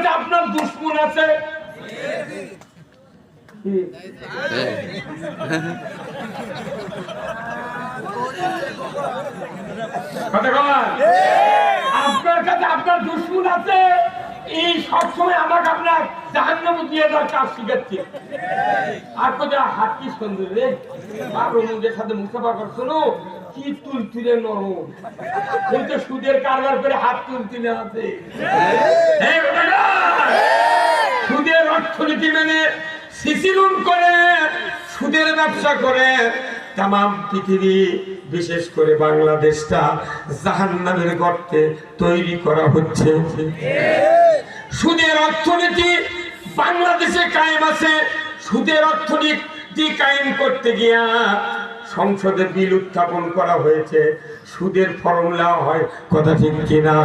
কাছে আপনার দুশ্মন আছে। আপনার কাছে আপনার দুশ্মন আছে, এই সবসময় আমাকে আপনার জাহান্নামে দিয়ে দেওয়ার কাজ শিখাচ্ছে। আর কোথায় হাত কি সুন্দর রে, বাবুদের সাথে মুসাফা করছো কি তুলতুলে নরম, কিন্তু সুদের কারবার করে হাত তুলতুলে আছে। সুদের অর্থনীতি মেনে সিসিলুন করে সুদের ব্যবসা করে তাম পৃথিবী, বিশেষ করে বাংলাদেশটা জাহান্নামের গর্তে তৈরি করা হচ্ছে। সুদের অর্থনীতি বাংলাদেশে কায়েম আছে। সুদের অর্থনীতি কায়েম করতে গিয়া সংসদে বিল উত্থাপন করা হয়েছে। সুদের ফর্মুলা হয়, কথা ঠিক কিনা?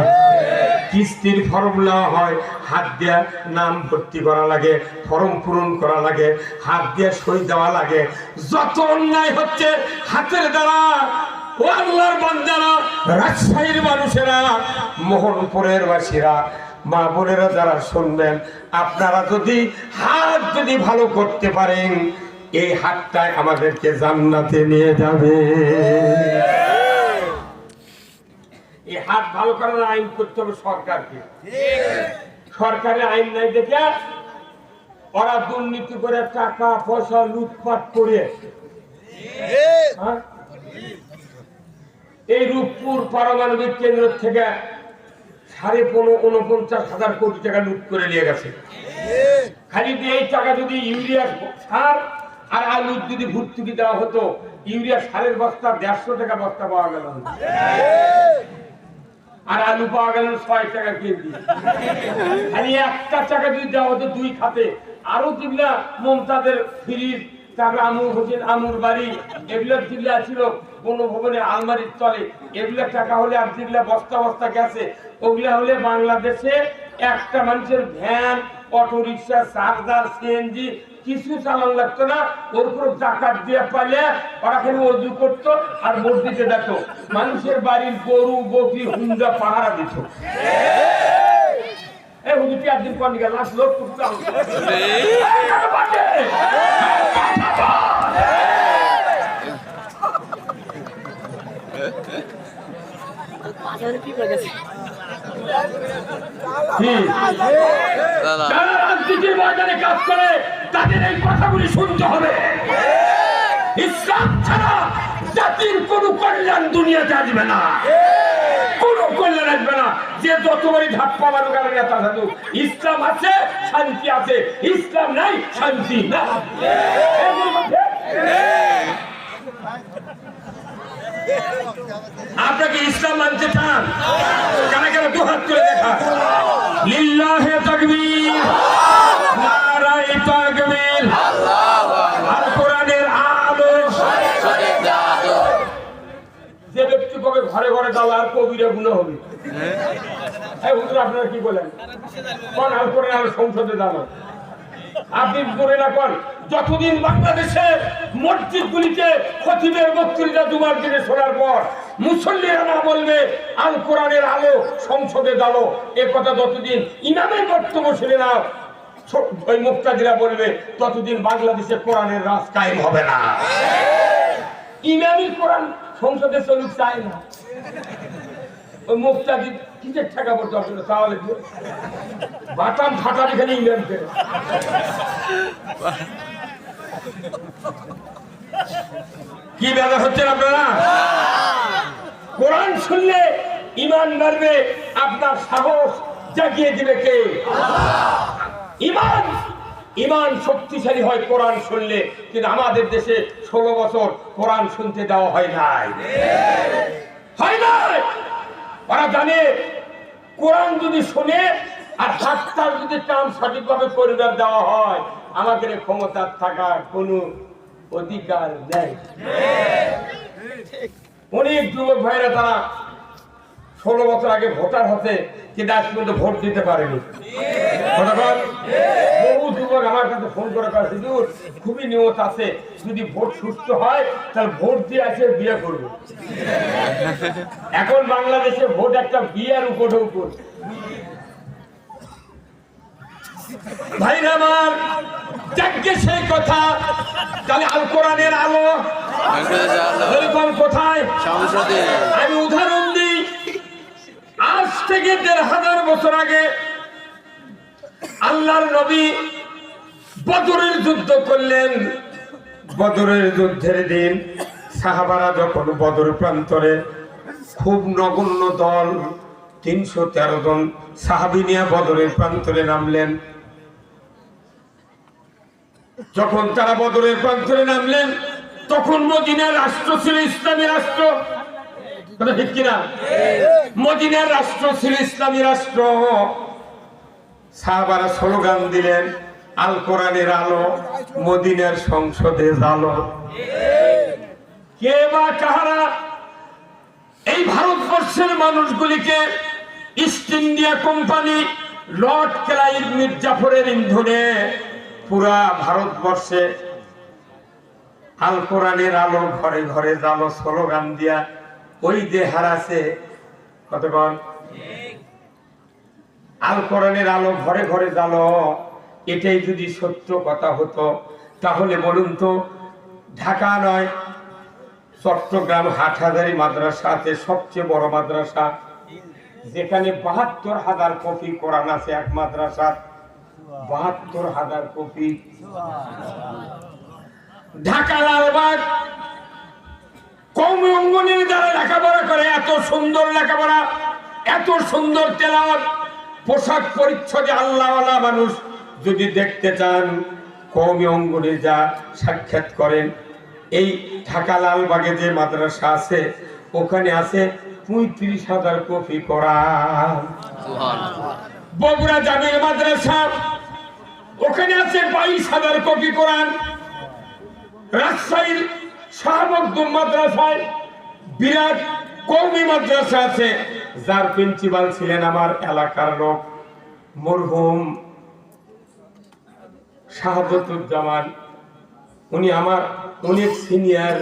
কিস্তির ফর্মুলা হয়, হাত দিয়ে নাম ভর্তি করা লাগে, ফর্ম পূরণ করা লাগে, হাত দিয়ে সই দেওয়া লাগে। যত অন্যায় হচ্ছে হাতের দ্বারা, ও আল্লাহর বান্দারা, রাজশাহীর মানুষেরা, মোহনপুরের বাসীরা, মা বোনেরা যারা শুনবেন, আপনারা যদি হাত যদি ভালো করতে পারেন, এই হাতটাই আমাদেরকে জান্নাতে নিয়ে যাবে। এই হাত ভালো করার আইন করতে হবে সরকারকে। সরকারের আইন নাই দেখে ওরা দুর্নীতি করে টাকা পয়সা লুটপাট করে এই রূপপুর পারমাণবিক কেন্দ্র থেকে 49,500 কোটি টাকা লুট করে নিয়ে গেছে। খালি এই টাকা যদি ইউরিয়া সার আর আলু যদি ভর্তুকি দেওয়া হতো, ইউরিয়া সারের বস্তা 150 টাকা বস্তা পাওয়া গেল, আর আলু পাওয়া গেল 6 টাকা কেজি। খালি একটা টাকা যদি দেওয়া হতো দুই খাতে, আরো যেগুলা মমতাদের ফ্রিজ, তারপরে আমুর হোসেন আমুর বাড়ি, এগুলো যেগুলা ছিল কোন ভবনের আলমারির তলে, এগুলা টাকা হলে, আর যেগুলা বস্তা বস্তা গেছে ওগুলা হলে বাংলাদেশে একটা মানুষের van, auto rickshaw, charger, CNG কিছু চালান লাগতো না। ওর উপর জাকাত দিয়ে পাইলে ওরা খালি অজু করতো আর ভোট দিতে যেত। মানুষের বাড়ির গরু, বকরি, হুন্ডা পাহারা দিত। একদিন কনিকা লাশ লোক করতাম। যারা রাজনীতির ময়দানে কাজ করে তাদের এই কথাগুলি শুনতে হবে। ইসলাম ছাড়া জাতির কোন কল্যাণ দুনিয়াতে আসবে না, কোন কল্যাণ আসবে না। যে যতবারই ধাপ্পা মারুক আর নেতা থাকুক, ইসলাম আছে শান্তি আছে, ইসলাম নাই শান্তি না। আপনাকে ইসলাম মানতে চান? কারা কারা দুহাত তুলে দেখা। লিল্লাহে তাকবীর, নারায়ে তাকবীর, আর কোরআনের আলো। যে ব্যক্তি কবে ঘরে ঘরে দাও আর কবিরা গুনাহ হবে। এই হুজুর আপনারা কি বলেন? কোন আল কোরআন আর সংসদে দাও আপনি করে না কোন? যতদিন বাংলাদেশে মসজিদগুলিতে খতিবের বক্তৃতা দুবার দিনে শোনার পর মুসল্লিরা না বলবে আল কোরআনের আলো সংসদে দাও, এ কথা যতদিন ইমামের বক্তব্য শুনে না ওই মুক্তাদিরা বলবে, ততদিন বাংলাদেশে কোরআনের রাজ কায়েম হবে না। ইমামই কোরআন সংসদে চলুক চায় না। ওই মুক্তাদি কিসের টাকা পড়তে হবে তাহলে বাটাম ফাটার এখানে ইমাম করে। কি ব্যাপার হচ্ছেন আপনারা? কোরআন শুনলে ঈমান বাড়বে, আপনার সাহস জাগিয়ে দিবে কে? ঈমান ঈমান শক্তিশালী হয় কোরআন শুনলে। কিন্তু আমাদের দেশে 16 বছর কোরআন শুনতে দেওয়া হয় নাই, হয় নাই। ওরা জানে কোরআন যদি শুনে আর হাতটার যদি কাম সঠিকভাবে পরিবার দেওয়া হয়, আমাদের ক্ষমতা থাকার কোনো অধিকার নেই। অনেক যুবক ভাইরা তারা 16 বছর আগে ভোটার হতে, কিন্তু আজ পর্যন্ত ভোট দিতে পারেনি। বহু যুবক আমার কাছে ফোন করে হুজুর খুবই নিয়ত আছে, যদি ভোট সুস্থ হয় তাহলে ভোট দিয়ে আসে বিয়ে করবে। এখন বাংলাদেশে ভোট একটা বিয়ের উপর। ভাইরা আমার, যাকে সেই কথা, তাহলে আল কোরআনের আলো এরকম কোথায়? আমি উদাহরণ দিই, আজ থেকে ১৫০০ বছর আগে আল্লাহর নবী বদরের যুদ্ধ করলেন। বদরের যুদ্ধের দিন সাহাবারা যখন বদর প্রান্তরে খুব নগণ্য দল ৩১৩ জন সাহাবী নিয়ে বদরের প্রান্তরে নামলেন। যখন তারা বদরের প্রান্তরে নামলেন তখন মদিনার রাষ্ট্র ছিল ইসলামী রাষ্ট্র, ঠিক কিনা? মদিনার রাষ্ট্র ছিল ইসলামী রাষ্ট্র। সাহাবারা স্লোগান দিলেন, আল কোরআনের আলো মদিনার সংসদে জালো। কে বা কাহারা এই ভারতবর্ষের মানুষগুলিকে East India company lord Clive মির্জাফরের ইন্ধনে পুরা ভারতবর্ষে আল কোরআনের আলো ঘরে ঘরে জালো স্লোগান দিয়া ওই যে হারাছে কতক্ষণ আল কোরআনের আলো ঘরে ঘরে জালো, এটাই যদি সত্য কথা হতো তাহলে বলুন তো, ঢাকা নয় চট্টগ্রাম হাটহাজারী মাদ্রাসা আছে, সবচেয়ে বড় মাদ্রাসা, যেখানে ৭২,০০০ কপি কোরআন আছে এক মাদ্রাসা, ৭২,০০০ কপি। ঢাকা লালবাগ কওমি অঙ্গনের দ্বারা লেখাপড়া করে, এত সুন্দর লেখাপড়া, এত সুন্দর তেলাওয়াত, পোশাক পরিচ্ছদে আল্লাহওয়ালা মানুষ যদি দেখতে চান কওমি অঙ্গনে যা সাক্ষাৎ করেন। এই ঢাকা লালবাগে যে মাদ্রাসা আছে ওখানে আছে ৩৫,০০০ কপি কোরআন। বগুড়া জামিল মাদ্রাসা ওখানে আছে ২২,০০০ কপি কোরআন। রাজশাহীর শাহ মখদুম মাদ্রাসায় বিরাট কওমি মাদ্রাসা আছে, যার প্রিন্সিপাল ছিলেন আমার এলাকার লোক মরহুম শাহাদতুজ্জামান। উনি আমার অনেক সিনিয়র,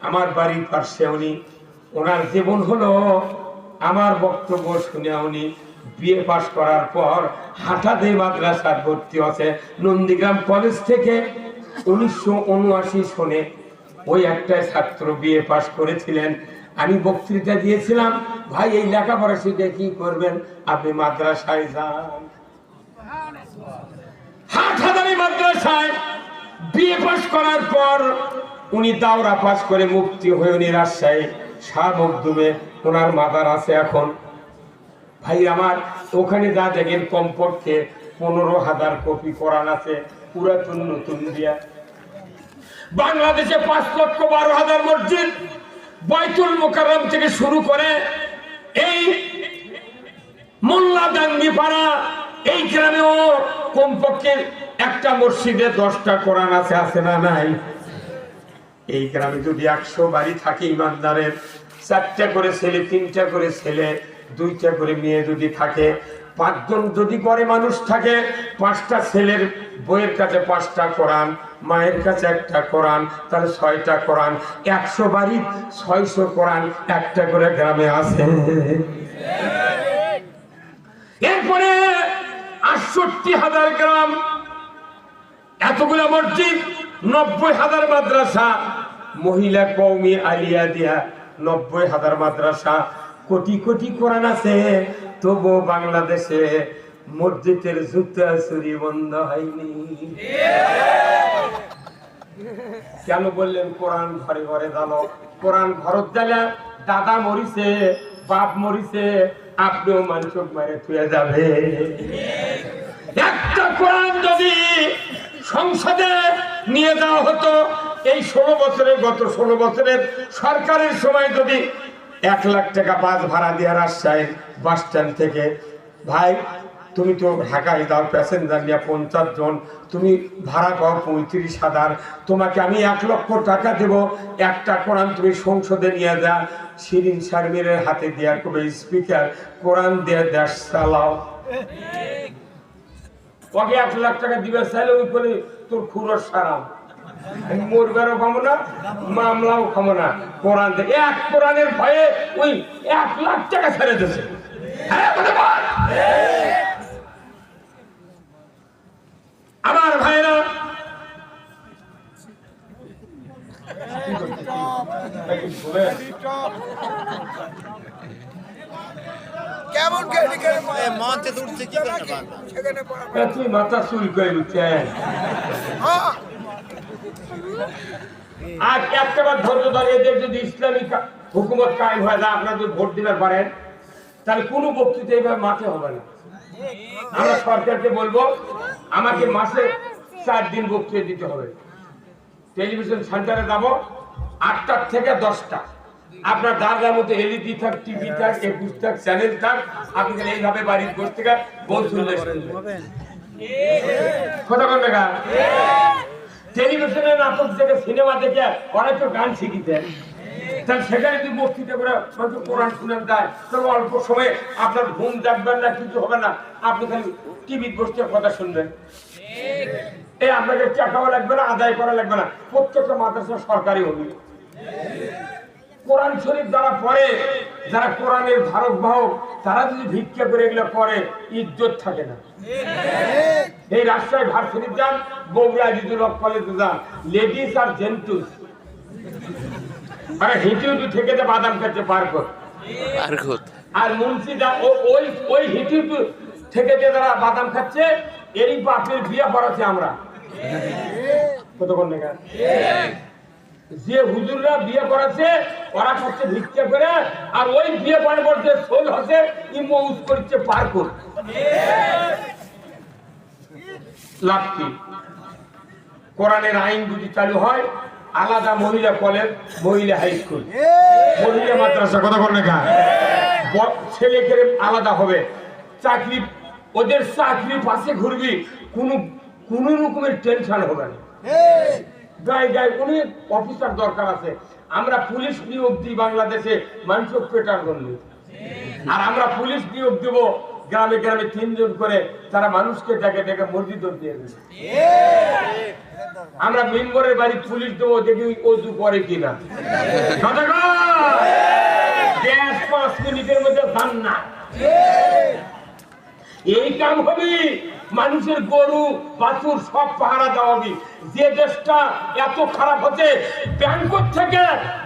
আমার বাড়ির পাশে। উনি ওনার জীবন হলো আমার বক্তব্য শুনে উনি বিএ পাশ করার পর হাটাদে মাদ্রাসার ভর্তি আছে নন্দীগ্রাম কলেজ থেকে। ১৯৭৯ সনে ওই একটা ছাত্র বিএ পাশ করেছিলেন। আমি বক্তৃতা দিয়েছিলাম, ভাই এই লেখাপড়া শিখে কি করবেন, আপনি মাদ্রাসায় যান। হাটহাজারী মাদ্রাসায় বিএ পাশ করার পর উনি দাওরা পাশ করে মুফতি হয়ে উনি রাজশাহী শাহ মখদুমে ওনার মাদার আছে এখন। ভাই আমার, ওখানে যা দেখেন কমপক্ষে ১৫,০০০ কপি কোরআন আছে, পুরাতন নতুন দিয়া। বাংলাদেশে ৫,১২,০০০ মসজিদ, বাইতুল মুকাররম থেকে শুরু করে এই মোল্লা দাঙ্গিপাড়া এই গ্রামেও কমপক্ষে একটা মসজিদে 10টা কোরআন আছে, আছে না নাই? এই গ্রামে যদি ১০০ বাড়ি থাকে ইমানদারের, 4টা করে ছেলে, 3টা করে ছেলে, 2টা করে মেয়ে যদি থাকে, 5 জন যদি করে মানুষ থাকে, 5টা ছেলের বইয়ের কাছে 5টা কোরআন, মায়ের কাছে 1টা কোরআন, তাহলে 6টা কোরআন। 100 বাড়ি 600 কোরআন একটা করে গ্রামে আছে। এরপরে ৬৮,০০০ গ্রাম, এতগুলো মসজিদ, ৯০,০০০ মাদ্রাসা, মহিলা কওমি আলিয়া দিয়া ৯০,০০০ মাদ্রাসা, কোটি কোটি কোরআন আছে, তবু বাংলাদেশে মসজিদের জুতা চুরি বন্ধ হয়নি। কেন বললেন কোরআন ঘরে ঘরে জানো? কোরআন ঘরত জ্বালা, দাদা মরিছে, বাপ মরিছে, আপনিও মানুষ মারে থুয়ে যাবে। একটা কোরআন যদি সংসদে নিয়ে যাওয়া হতো, এই 16 বছরের, গত 16 বছরের সরকারের সময় যদি 1 লাখ টাকা বাস ভাড়া দিয়ে রাজশাহী বাস স্ট্যান্ড থেকে, ভাই তুমি তো ঢাকায় যাও প্যাসেঞ্জার নিয়ে 50 জন, তুমি ভাড়া পাও 35,000, তোমাকে আমি 1 লক্ষ টাকা দেবো, একটা কোরআন তুমি সংসদে নিয়ে যা, শিরিন শারমিনের হাতে দেওয়ার কবে স্পিকার কোরআন দিয়ে দেশ চালাও। ওকে 1 লাখ টাকা দিবে চাইলে ওই করে তোর খুরস সারাম, মরবারও খাবো না, মামলাও খাবো না, কোরআন থেকে এক কোরআনের ভয়ে ওই 1 লাখ টাকা ছেড়ে দিয়েছে। তুই মাথা চুল করে উঠছেন আর একটাবার ধৈর্য ধরে এদের যদি ইসলামিক হুকুমত কায়েম হয় না আপনারা যদি ভোট দিতে পারেন তাহলে কোনো বক্তৃতা এইভাবে মাঠে হবে না আমরা সরকারকে বলবো আমাকে মাসে 4 দিন বক্তৃতা দিতে হবে টেলিভিশন সেন্টারে যাবো 8টা থেকে 10টা আপনার দাদার মতো এলইডি থাক টিভি থাক 21 থাক চ্যানেল থাক আপনি এইভাবে বাড়ির গোষ্ঠ থেকে বল শুনলে কথা কোন দেখা টেলিভিশনে নাটক দেখে সিনেমা দেখে অনেক তো গান শিখিতেন তাহলে সেখানে যদি বক্তৃতা করে কোরআন শুনেন দেয় তাহলে অল্প সময়ে আপনার ঘুম দেখবেন না কিছু হবে না আপনি খালি টিভি বসতে কথা শুনবেন এই আপনাকে টাকাও লাগবে না আদায় করা লাগবে না প্রত্যেকটা মাদ্রাসা সরকারি হবে কোরআন শরীফ যারা পড়ে যারা কোরআনের ধারক বাহক তারা যদি ভিক্ষা করে এগুলো করে ইজ্জত থাকে না এই রাজশাহী ভার্সিটি যান বগুড়া আজিজুল হক কলেজে যান লেডিস আর জেন্টুস আরে হিটিউটি থেকে যে বাদাম খাচ্ছে পার্কত আর মুন্সি ওই হিটিউটি থেকে যে যারা বাদাম খাচ্ছে এরই বাপের বিয়ে করাচ্ছে আমরা কতক্ষণ দেখা যে হুজুররা বিয়ে করাছে ওরা করছে ভিক্ষা করে আর ওই বিয়ে করে বলছে সোল হচ্ছে ইমউজ করছে পার্কত লাভ কি কোরআনের আইন যদি চালু হয় আলাদা মহিলা কলেজ মহিলা হাই স্কুল মহিলা মাদ্রাসা কথা বল না ছেলে খেলে আলাদা হবে চাকরি ওদের চাকরি পাশে ঘুরবি কোন রকমের টেনশন হবে না গায়ে গায়ে অনেক অফিসার দরকার আছে আমরা পুলিশ নিয়োগ দিই বাংলাদেশে মানুষ পেটার জন্য আর আমরা পুলিশ নিয়োগ দেব গ্রামে গ্রামে 3 জন করে তারা মানুষকে ডেকে ডেকে মসজিদ দিয়ে দেবে আমরা মেম্বরের বাড়ি পুলিশ দেবো দেখি ওজু করে কিনা 5 মিনিটের মধ্যে যান না এই কাম হবে মানুষের গরু বাছুর সব পাহারা দেওয়া হবে যে দেশটা এত খারাপ হচ্ছে ব্যাংক থেকে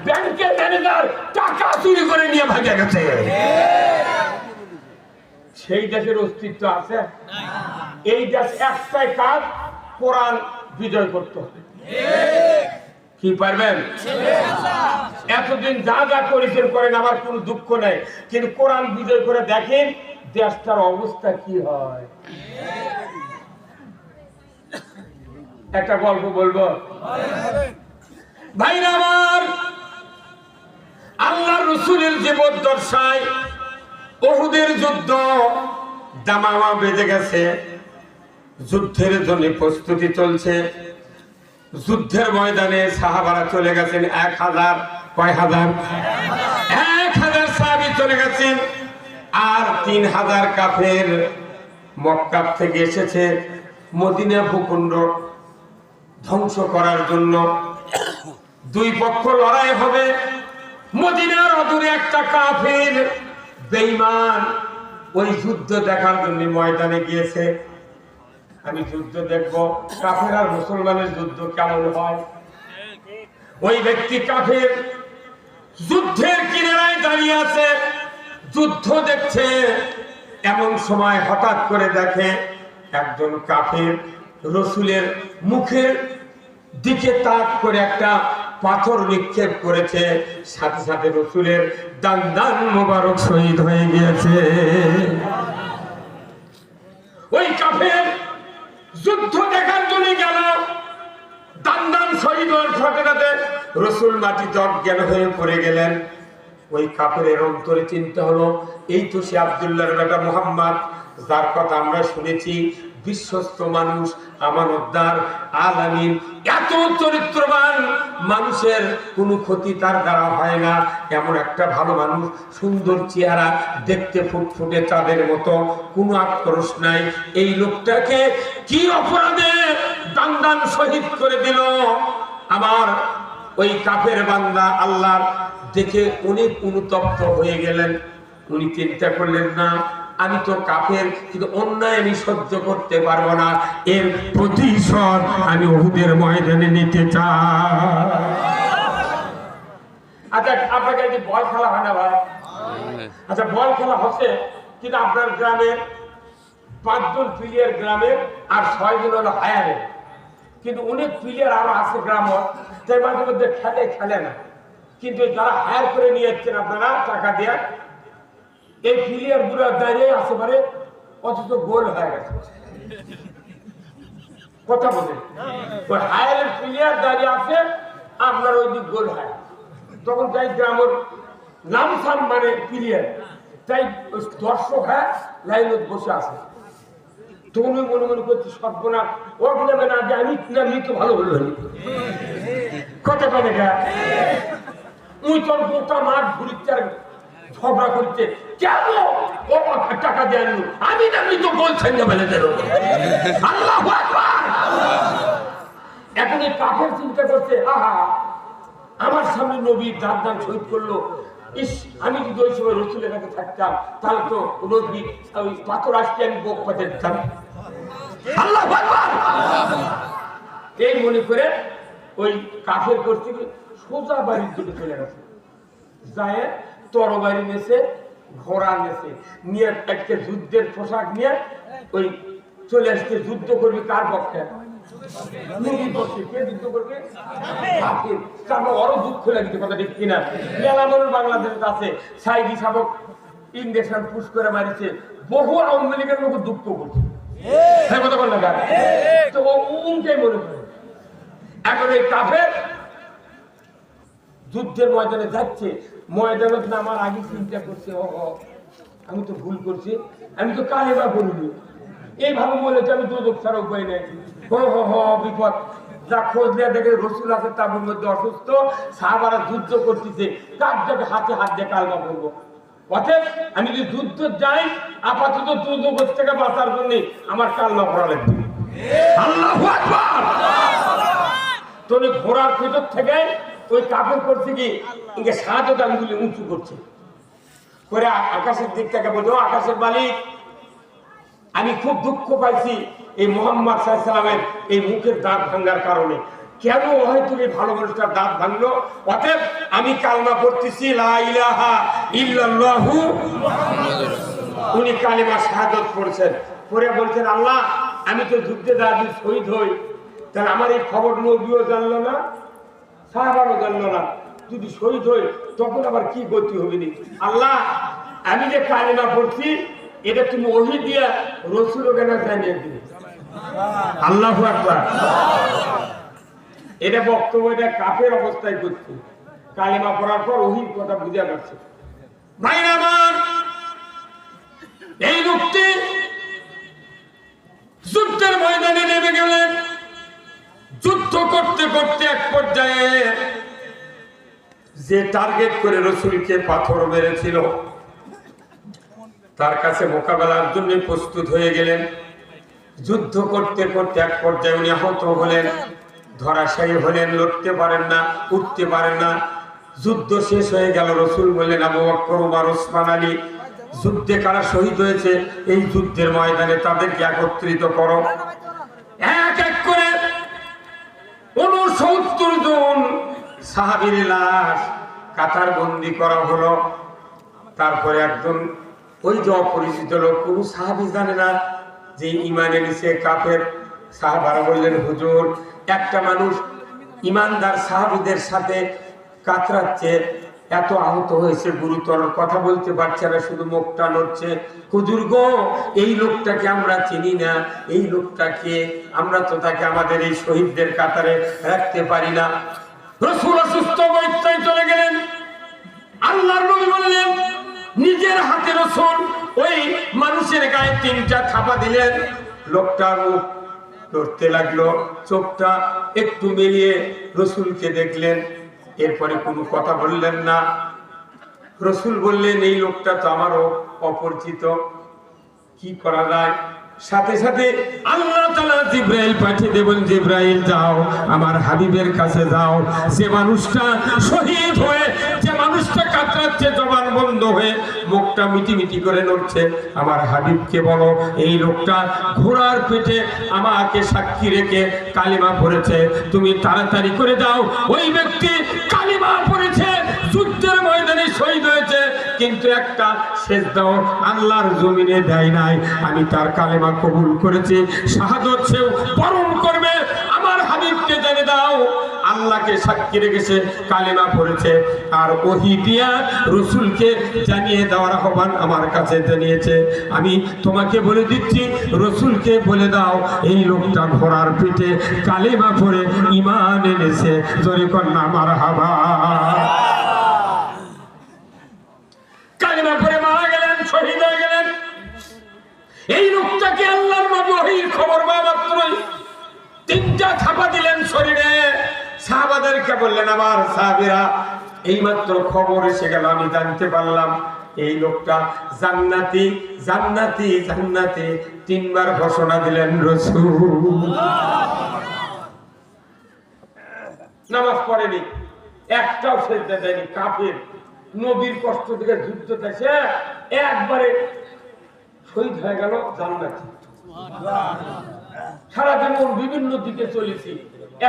ব্যাংকের ম্যানেজার টাকা চুরি করে নিয়ে ভাগে গেছে সেই দেশের অস্তিত্ব আছে এই দেশ একটাই কাজ কোরআন বিজয় করতে হবে কি পারবেন এতদিন যা যা করেছেন করেন আমার কোনো দুঃখ নেই কিন্তু কোরআন বিজয় করে দেখেন দেশটার অবস্থা কি হয় একটা গল্প বলবো ভাইরা আমার আল্লাহর রাসূলের জীবদ্দশায় উহুদের যুদ্ধ দামামা বেজে গেছে যুদ্ধের জন্য প্রস্তুতি চলছে যুদ্ধের ময়দানে সাহাবারা চলে গেছেন 1000 কয় হাজার 1000 সাহাবী চলে গেছেন আর 3000 কাফের মক্কা থেকে এসেছে মদিনা ভূখণ্ড ধ্বংস করার জন্য দুই পক্ষ লড়াই হবে মদিনার অদূরে একটা কাফের বেঈমান ওই যুদ্ধ দেখার জন্য ময়দানে গিয়েছে আমি যুদ্ধ দেখব কাফের আর মুসলমানের যুদ্ধ কেমন হয় ওই ব্যক্তি কাফের যুদ্ধের কিনারায় দাঁড়িয়ে আছে যুদ্ধ দেখছে এমন সময় হঠাৎ করে দেখে একজন কাফের রাসূলের মুখের দিকে তাক করে একটা পাথর নিক্ষেপ করেছে সাথে সাথে রাসূলের দান মোবারক শহীদ হয়ে গিয়েছে ওই কাফের যুদ্ধ দেখার জন্য গেল দান শহীদ হওয়ার সাথে সাথে রাসূল মাটিতে অজ্ঞান হয়ে পড়ে গেলেন ওই কাফেরের অন্তরে চিন্তা হলো এই তো সে আব্দুল্লাহর বেটা মুহাম্মদ যার কথা আমরা শুনেছি বিশ্বস্ত মানুষ আমানতদার আলামিন এত চরিত্রবান মানুষের কোনো ক্ষতি তার দ্বারা হয় না এমন একটা ভালো মানুষ সুন্দর চেহারা দেখতে ফুটফুটে চাঁদের মতো কোনো আক্রোশ নাই এই লোকটাকে কি অপরাধে দান শহীদ করে দিল আমার ওই কাফের বান্দা আল্লাহর দেখে অনেক অনুতপ্ত হয়ে গেলেন উনি চিন্তা করলেন না আমি তো কাফের কিন্তু অন্যায় আমি সহ্য করতে পারবো না এর প্রতিশোধ আমি উহুদের ময়দানে নিতে চাই আচ্ছা আপনাকে কি বল খেলা হয় না ভাই আচ্ছা বল খেলা হচ্ছে কিন্তু আপনার গ্রামে 5 জন প্লেয়ার গ্রামের আর 6 জন হলো হায়ারে, কিন্তু অনেক প্লেয়ার আরো আছে গ্রাম, তাই মাঝে মধ্যে খেলে না, কিন্তু যারা হায়ার করে নিয়ে যাচ্ছেন আপনারা টাকা দিয়ে, এই প্লেয়ার গুলো দাঁড়িয়ে আসতে পারে, অথচ গোল হয়ে গেছে। কথা বলে ওই হায়ারের প্লেয়ার দাঁড়িয়ে আছে, আপনার ওই দিক গোল হয়, তখন তাই গ্রামের নামসাম মানে প্লেয়ার, তাই দর্শক হ্যাঁ লাইনত বসে আছে, তখন ওই মনে মনে করছি সর্বনাশ, ওর নেবে না যে আমি তো ভালো হলো, কথা পাবে না ওই তোর গোটা মাঠ ঘুরিতে আর ঝগড়া করছে, কেন ও টাকা দেন আমি তো বলছেন যে বেলে দেন। আল্লাহু আকবার। এখন এই কাফের চিন্তা করছে, আহা আমার সামনে নবী দান শহীদ করলো, ইস আমি যদি ওই সময় রসুলের কাছে থাকতাম তাহলে তো নবী ওই পাথর আসতে আমি বুক পাতে দিতাম। আল্লাহু আকবার। এই মনে করে ওই কাফের করতে সোজা বাড়ির দিকে চলে গেছে, যায় তরবারি নেছে, ঘোড়া নেছে, নিয়ে একটা যুদ্ধের পোশাক নিয়ে ওই চলে আসছে, যুদ্ধ করবে কার পক্ষে? নবীর পক্ষে। কে যুদ্ধ করবে? কাফের। তারপর আরো দুঃখ লাগছে, কথা ঠিক কিনা? মেলা মানুষ বাংলাদেশে আছে, সাইদি শাবক ইঞ্জেকশন পুশ করে মারিছে, বহু আওয়ামী লীগের লোক দুঃখ করছে, কথা বল না, তো উনটাই মনে করে। এখন এই কাফের যুদ্ধের ময়দানে যাচ্ছে, ময়দানত নামার আগে চিন্তা করছে, আমি তো ভুল করছি, আমি তো কালেমা বলিনি, এইভাবে বলেছে আমি দুদক ছাড়া উপায় নেই, বিপদ। যা খোঁজ নিয়ে দেখে রসুল আছে তাবুর মধ্যে অসুস্থ, সাহাবারা যুদ্ধ করতেছে, কার যাবে হাতে হাত দিয়ে কালেমা বলবো, অতএব আমি যদি যুদ্ধ যাই আপাতত দুদক থেকে বাঁচার জন্য আমার কালেমা পড়া লাগবে। আল্লাহু আকবার। তোর ঘোড়ার ভেতর থেকে ওই কাপড় করছে কি শাহাদাত আঙ্গুলি উঁচু করছে করে আকাশের দিক থেকে বলতো, আকাশের মালিক আমি খুব দুঃখ পাইছি এই মুহাম্মদ সাল্লাল্লাহু আলাইহি ওয়াসাল্লামের এই মুখের দাঁত ভাঙার কারণে, কেন হয়তো এই ভালো মানুষটার দাঁত ভাঙলো, অতএব আমি কালেমা পড়তেছি লা ইলাহা ইল্লাল্লাহু মুহাম্মাদুর রাসূলুল্লাহ। উনি কালেমা শাহাদাত পড়ছেন, পরে বলছেন আল্লাহ আমি তো যুদ্ধে দাঁড়ি শহীদ হই, তাহলে আমার এই খবর নবীও জানলো না, সাহাবারও জানলো না, যদি শহীদ হই তখন আবার কি গতি হবে নি, আল্লাহ আমি যে কালেমা পড়ছি এটা তুমি ওহী দিয়া রাসূলও কেন জানিয়ে দিবে। আল্লাহু আকবার। এটা বক্তব্য, এটা কাফের অবস্থায় করছে, কালেমা পড়ার পর ওহীর কথা বুঝা পারছে। ভাইরা আমার, এই লোকটি যুদ্ধের ময়দানে নেমে গেলেন, যুদ্ধ করতে করতে এক পর্যায়ে যে টার্গেট করে রসুলকে পাথর মেরেছিল তার কাছে মোকাবেলার জন্য প্রস্তুত হয়ে গেলেন। যুদ্ধ করতে করতে এক পর্যায়ে উনি আহত হলেন, ধরাশায়ী হলেন, লড়তে পারেন না, উঠতে পারেন না। যুদ্ধ শেষ হয়ে গেল, রসুল বললেন আবু বকর, ওমর, ওসমান, আলী যুদ্ধে কারা শহীদ হয়েছে এই যুদ্ধের ময়দানে তাদেরকে একত্রিত করো। এক এক করে 69 জন সাহাবীর লাশ কাতার বন্দী করা হলো। তারপরে একজন ওই যে অপরিচিত লোক, কোন সাহাবী জানে না যে ইমানে নিছে কাফের, সাহাবারা বললেন হুজুর একটা মানুষ ইমানদার সাহাবীদের সাথে কাতরাচ্ছে, এত আহত হয়েছে, গুরুতর কথা বলতে পারছে না, শুধু মুখটা নড়ছে, হুজুর গো এই লোকটাকে আমরা চিনি না, এই লোকটাকে আমরা তো তাকে আমাদের এই শহীদদের কাতারে রাখতে পারি না। রাসূল অসুস্থ অবস্থায় চলে গেলেন, আল্লাহর নবী বললেন নিজের হাতে রাসূল ওই মানুষের গায়ে 3টা থাপা দিলেন, লোকটার মুখ লড়তে লাগলো, চোখটা একটু মেলিয়ে রাসূলকে দেখলেন, এরপরে কোনো কথা বললেন না। রাসূল বললেন এই লোকটা তো আমারও অপরিচিত, কি করা যায়? সাথে সাথে আল্লাহ তাআলা জিবরাইল পাঠিয়ে দেবেন, জিবরাইল যাও আমার হাবিবের কাছে যাও, যে মানুষটা শহীদ হয়ে, যে মানুষটা কাতরাচ্ছে, জবান বন্ধ হয়ে মুখটা মিটিমিটি করে নড়ছে, আমার হাবিবকে বলো এই লোকটা ঘোড়ার পেটে আমাকে সাক্ষী রেখে কালিমা পড়েছে, তুমি তাড়াতাড়ি করে যাও, ওই ব্যক্তি কালিমা পড়েছে, যুদ্ধের ময়দানে শহীদ হয়েছে, কিন্তু একটা সেজদাও আল্লাহর জমিনে দেয় নাই। আমি তার কালেমা কবুল করেছি, শাহাদত সেও বরণ করবে। আমার হাবিবকে জেনে দাও, আল্লাহকে সাক্ষী রেখেছে, কালেমা পড়েছে, আর ওহী দিয়া রসুলকে জানিয়ে দেওয়ার আহ্বান আমার কাছে জানিয়েছে। আমি তোমাকে বলে দিচ্ছি, রসুলকে বলে দাও এই লোকটা ঘোড়ার পিঠে কালেমা পড়ে ঈমান এনেছে। জোরে কন্যা মারহাবা। কালেমা পড়ে মারা গেলেন, শহীদ হয়ে গেলেন। এই লোকটাকে আল্লাহর নবী ওহীর খবর পাওয়া মাত্রই 3টা ছাপা দিলেন শরীরে। সাহাবাদেরকে বললেন, আমার সাহাবীরা, এইমাত্র খবর এসে গেল, আমি জানতে পারলাম এই লোকটা জান্নাতি, জান্নাতি, জান্নাতি 3বার ঘোষণা দিলেন রাসূল। নামাজ পড়েনি, একটাও সেজদা দেয়নি, কাফের, নবীর কষ্ট থেকে যুদ্ধ দেশে একবারে শহীদ হয়ে গেল, জান্নাতি। সারা জীবন বিভিন্ন দিকে চলেছি,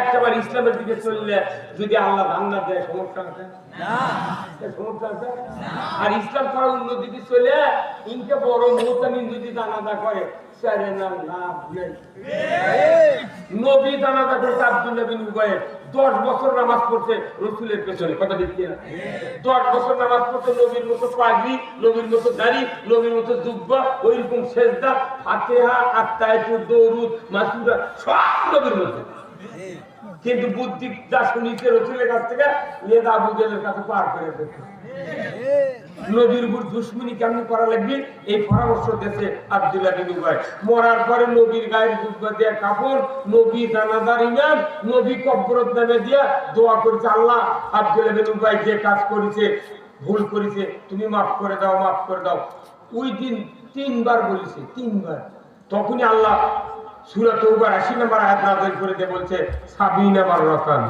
একটাবার ইসলামের দিকে চললে যদি আল্লাহ জান্নাত দেয় সমস্যা আছে না? সমস্যা আছে? আর ইসলাম ছাড়া অন্য দিকে চলে ইনকে বড় মুতামিন যদি জানাজা করে সারে না লাভ নেই। নবী জানাজা করতে আব্দুল্লাহ বিন উবাই 10 বছর নামাজ পড়ছে রাসূলের পেছনে, কথা ঠিক না? 10 বছর নামাজ পড়ছে, নবীর মতো পাগড়ি, নবীর মতো দাড়ি, নবীর মতো জুব্বা, ওইরকম সেজদা, ফাতিহা, আত্তায়াতুদ, দরুদ, মাসুরা সব নবীর মতো। কিন্তু বুদ্ধি যা শুনিছে রাসূলের কাছ থেকে, এ আবু জাহেলের কাছে পার করে দিয়েছে। নবীর উপর দুশমনি কেমন করা লাগবে এই পরামর্শ দিয়েছে আব্দুল্লাহ বিন উবাই। মরার পরে নবীর গায়ের জুব্বা দিয়ে কাপড়, নবী জানাজার ইমাম, নবী কবরত নামে দিয়া দোয়া করেছে, আল্লাহ আব্দুল্লাহ বিন উবাই যে কাজ করেছে, ভুল করেছে, তুমি মাফ করে দাও, মাফ করে দাও। ওই দিন 3বার বলেছে, 3বার। তখনই আল্লাহ সূরা তাওবার 80 নম্বর আয়াত নাযিল করে দিয়ে বলছে, 70 মাররাতান,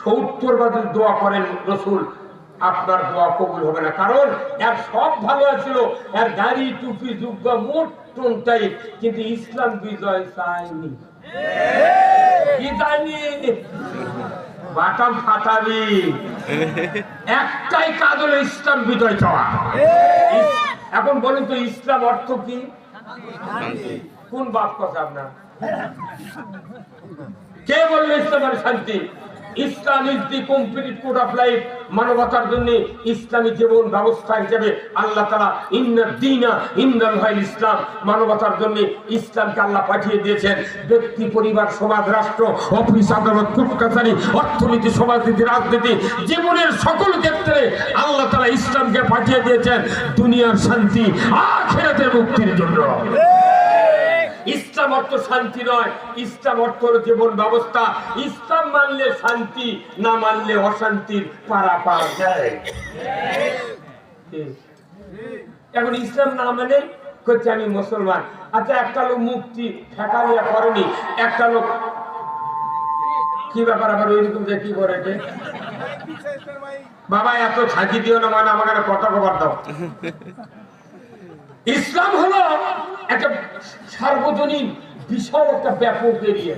70 বার দোয়া করেন রাসূল, আপনার দোয়া কবুল হবে না। কারণ এর সব ভালো ছিল, এর দাড়ি, টুপি, জুব্বা, মুট টনটাই, কিন্তু ইসলাম বিজয় চায়নি। কি চায়নি? বাটাম ফাটাবি। একটাই কাজ হলো ইসলাম বিজয় চাওয়া। এখন বলেন তো ইসলাম অর্থ কি? কোন বাপ কথা আপনার? কে বললো ইসলামের শান্তি? Islam is the complete code of life. মানবতার জন্য ইসলামী জীবন ব্যবস্থা হিসেবে আল্লাহ তাআলা ইন্নাদ দীনা ইনদাল্লাহিল ইসলাম, মানবতার জন্য ইসলামকে আল্লাহ পাঠিয়ে দিয়েছেন। ব্যক্তি, পরিবার, সমাজ, রাষ্ট্র, অফিস, আদালত, কোর্ট কাছারি, অর্থনীতি, সমাজনীতি, রাজনীতি, জীবনের সকল ক্ষেত্রে আল্লাহ তাআলা ইসলামকে পাঠিয়ে দিয়েছেন দুনিয়ার শান্তি, আখিরাতের মুক্তির জন্য। ইসলাম অর্থ শান্তি নয়, ইসলাম অর্থ হলো জীবন ব্যবস্থা। ইসলাম মানলে শান্তি, না মানলে অশান্তির পারাপার যায়। এখন ইসলাম না মানে করছে আমি মুসলমান। আচ্ছা, একটা লোক মুক্তি ঠেকা নিয়ে করেনি, একটা লোক কি ব্যাপার আবার ওইরকম যে কি করে বাবা এত ঝাঁকি দিও না, মানে আমাকে কথা খবর দাও। ইসলাম হলো একটা সার্বজনীন বিশাল একটা ব্যাপক এরিয়া।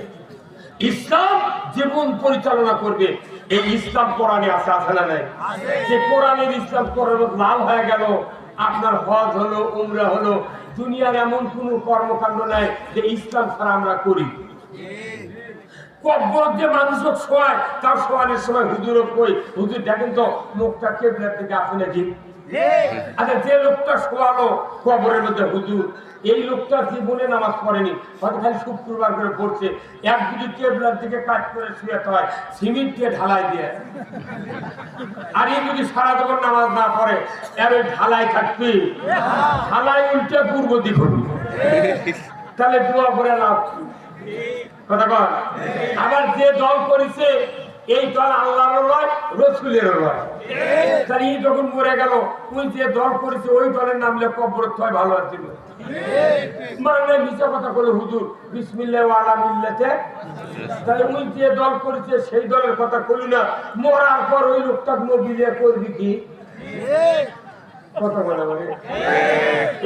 ইসলাম জীবন পরিচালনা করবে, এই ইসলাম কোরআনে আছে, আছে না নাই? যে কোরআনের ইসলাম কোরআন লাল হয়ে গেল, আপনার হজ হলো, উমরা হলো, দুনিয়ার এমন কোন কর্মকাণ্ড নাই যে ইসলাম ছাড়া আমরা করি। কবর যে মানুষ শোয়ায়, তার শোয়ানোর সময় হুজুর কই, হুজুর দেখেন তো মুখটা কেবলার দিকে আছে নাকি? আচ্ছা, যে লোকটা শোয়ালো কবরের মধ্যে হুজুর, এই লোকটা জীবনে নামাজ পড়েনি, হয়তো খালি শুক্রবার করে পড়ছে। এক যদি কেবলার দিকে কাজ করে শুয়েতে হয়, সিমেন্ট দিয়ে ঢালাই দিয়ে, আর এই যদি সারা জীবন নামাজ না পড়ে, এর ওই ঢালাই থাকবে, ঢালাই উল্টে পূর্ব দিক হবে, তাহলে দোয়া করে লাভ কথা কর। আবার যে দল করেছে এই দল আল্লাহরও নয়, রাসূলেরও নয়, তাই যখন মরে গেল ওই যে দল করেছে ওই দলের নাম লেখা কবরত হয়, ভালো আছে মানে মিথ্যা কথা বলে হুজুর বিসমিল্লাহ ওয়া আলা মিল্লাতে, তাই ওই যে দল করেছে সেই দলের কথা করি না। মরার পর ওই লোকটা নবী দিয়ে করবি কি কথা বলে বলে।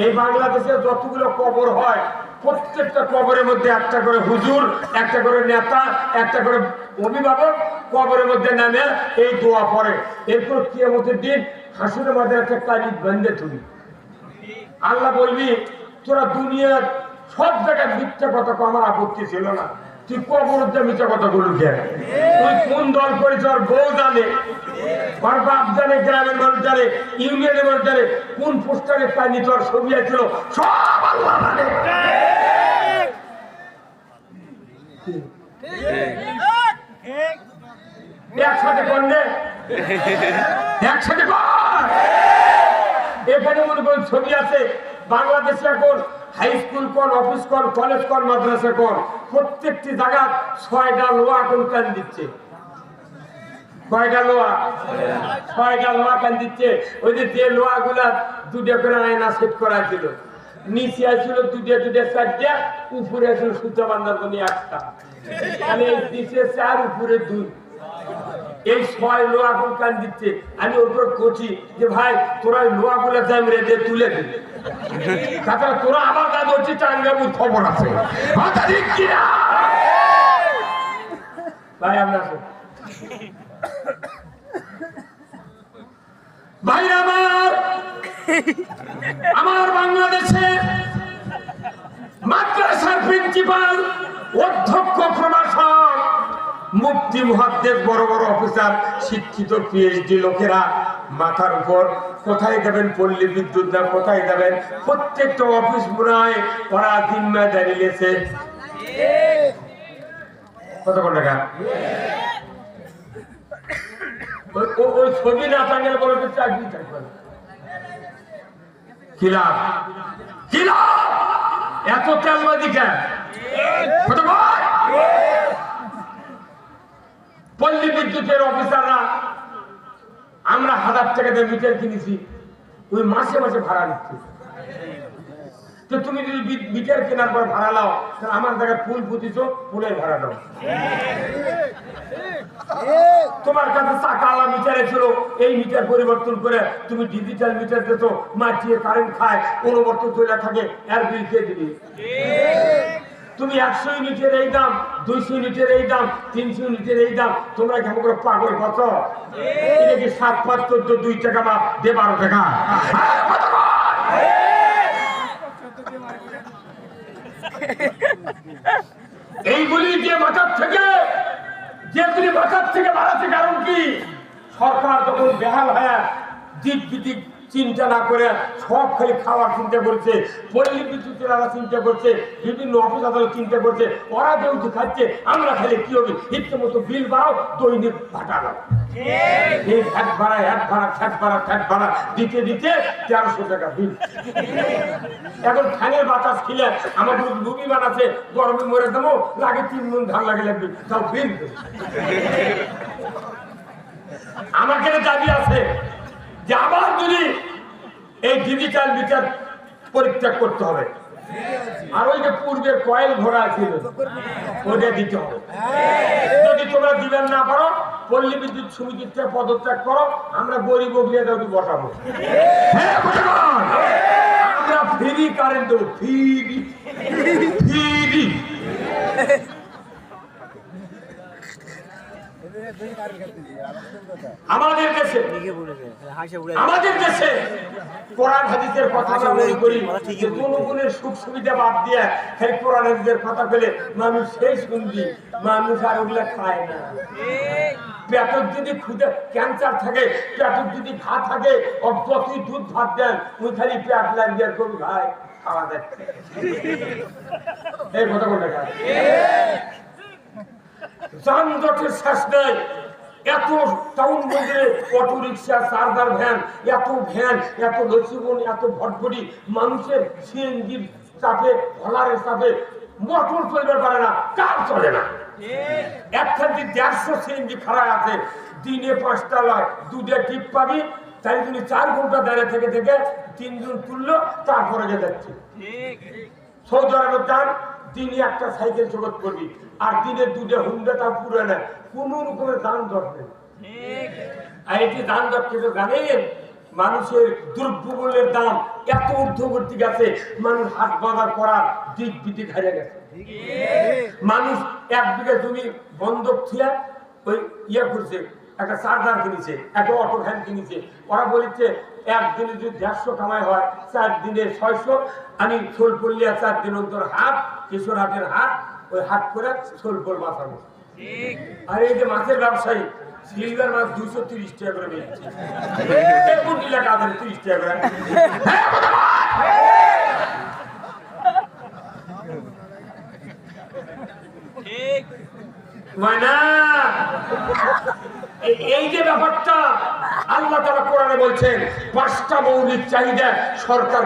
এই বাংলাদেশে যতগুলো কবর হয়, প্রত্যেকটা কবরের মধ্যে একটা করে হুজুর, একটা করে নেতা, একটা করে অভিভাবক কবরের মধ্যে নামে এই দোয়া পড়ে। এরপর কিয়ামতের দিন হাসুরের মাঝে একটা তারিখ বেঁধে তুলি। আল্লাহ বলবি তোরা দুনিয়ার সব জায়গায় মিথ্যা কথা আমার আপত্তি ছিল না, তুই কবরতে মিথ্যা কথা বলু কেন? তুই কোন দল করেছ ওর বউ জানে, ওর বাপ জানে, গ্রামের মানুষ জানে, ইউনিয়নের মানুষ জানে, কোন পোস্টারে পাইনি তোর ছবি আছিল সব আল্লাহ জানে। একসাথে করলে একসাথে কর। এখানে মনে করেন ছবি আছে বাংলাদেশে এখন হাই স্কুল কর, অফিস কর, কলেজ কর, মাদ্রাসা কর, প্রত্যেকটি জায়গা 6টা লোহা এখন কান দিচ্ছে। কয়টা লোহা? 6টা লোহা কান দিচ্ছে। ওই যে লোহা গুলা 2টা করে আয়না সেট করা ছিল, নিচে আসছিল 2টা 4টা, উপরে আসছিল সুতা বান্ধার জন্য 1টা, মানে নিচে 4 উপরে 2। এই 6 লোহা এখন কান দিচ্ছে। আমি ওর উপর করছি যে ভাই তোরা লোহা গুলা জাম রেখে তুলে দিবি, তাছাড়া তোরা আবার কাজ হচ্ছে টাঙ্গাবুর খবর আছে ভাই। আমরা ভাই আমার বাংলাদেশে মাদ্রাসার প্রিন্সিপাল, অধ্যক্ষ, প্রভাষক, মুফতি, মুহাদ্দিস, বড় বড় অফিসার, শিক্ষিত পিএইচডি লোকেরা মাথার উপর কোথায় যাবেন? পল্লী বিদ্যুৎ না কোথায় যাবেন? প্রত্যেকটা অফিস বুড়ায় ওরা জিম্মা দাঁড়িয়েছে। কত টাকা? ওই ছবি না থাকলে বলে চাকরি থাকবে না। কি লাভ? কি লাভ? এত তেলবাজি কেন? পল্লী বিদ্যুতের অফিসাররা আমরা 1000 টাকা দিয়ে মিটার কিনেছি, ওই মাসে মাসে ভাড়া নিচ্ছে। তো তুমি যদি মিটার কেনার পর ভাড়া নাও, তাহলে আমার জায়গায় ফুল পুঁতিছ, ফুলের ভাড়া নাও। তোমার কাছে চাকাওয়ালা মিটার ছিল, এই মিটার পরিবর্তন করে তুমি ডিজিটাল মিটার দিত, মাটিয়ে কারেন্ট খায়, অনুবর্তন চলে থাকে, এর বিল কে দিবি? তুমি 100 ইউনিটের এই দাম, 200 ইউনিটের এই দাম, 300 ইউনিটের এই দাম, তোমরা কেমন করে পাগল কত? এটা কি 7, 5, 14, 2 টাকা বা 12 টাকা? এইগুলি যে মাথার থেকে বাড়াচ্ছে। কারণ কি? সরকার যখন বেহাল হয়ে দিক বিদিক চিন্তা না করে সব খালি খাওয়ার চিন্তা করছে, পল্লী বিদ্যুতের চিন্তা করছে, বিভিন্ন অফিস আদালত চিন্তা করছে, ওরা যেহেতু খাচ্ছে আমরা খালি কি হবে ইচ্ছে মতো বিল বাড়াও, দৈনিক ভাটা দাও, এক ভাড়া দিতে দিতে 1300 টাকা বিল। এখন ফ্যানের বাতাস খেলে আমাদের লুবি বানাচ্ছে, গরমে মরে দেবো, লাগে 3 মণ ধান লাগবে, তাও বিল। আমাকে দাবি আছে যে আবার যদি এই ডিজিটাল মিটার পরিত্যাগ করতে হবে, আর ওই যে পূর্বের কয়েল ঘোড়া ছিল ওটা দিতে হবে। যদি তোমরা দিবেন না পারো, পল্লী বিদ্যুৎ সমিতিতে পদত্যাগ করো, আমরা গরিব অভিনেতা বসাবো। আমরা ফ্রি কারেন্ট দেবো, ফ্রি। আমাদের দেশে কোরআন হাদিসের কথা মনে করি, কোন গুণের সুখ সুবিধা বাদ দিয়ে খালি কোরআন হাদিসের কথা পেলে মানুষ সেই শুনবি, মানুষ আর ওগুলা খায় না। পেটের যদি খুদে ক্যান্সার থাকে, পেটের যদি ঘা থাকে, ওর যতই দুধ ভাত দেন ওই খালি পেট লাগিয়ে করবি ভাই খাওয়া যাচ্ছে। এই কথা বলে যানজটের শেষ নেই। এত টাউন বন্দরে অটো রিক্সা, চার্জার ভ্যান, এত ভ্যান, এত লক্ষ্মীবন, এত ভটভটি, মানুষের সিএনজির চাপে, ভলারের চাপে মোটর চলবে পারে না, কার চলে না। একখানটি 150 সিএনজি খারাপ আছে, দিনে 5টা লয়, 2টা টিপ পাবি, তাই তুমি 4 ঘন্টা দাঁড়িয়ে থেকে 3 জন তুললো, তারপরে যাচ্ছে। সৌদি আরবে যান, দিনে একটা সাইকেল জগৎ করবি, আর দিনে 2টা হুন্ডা, তাও পুরো না, কোন রকমের দান দর নেই। আর এটি দান দর খেতে জানেন, মানুষের দ্রব্যমূল্যের দাম এত ঊর্ধ্বগতি গেছে, মানুষ হাট বাজার করার দিক বিদিক হারিয়ে গেছে। মানুষ 1 বিঘা জমি বন্ধক থিয়া ওই করছে, একটা চার্জার কিনেছে, একটা অটো ভ্যান কিনেছে। ওরা বলেছে একদিনে যদি 150 কামাই হয়, 4 দিনে 600। আমি সোলপল্লিয়া 4 দিন অন্তর হাট, কিশোর হাটের হাট, ওই হাট করে সোলপল বাঁচাবো। আর এই যে মাছের ব্যবসায়ী, সিলভার মাছ 230 টাকা করে বেচছে, কোন এলাকা 30 টাকা করে। এই যে ব্যাপারটা আল্লাহ তাআলা কোরআনে বলছেন, 5টা মৌলিক চাহিদা সরকার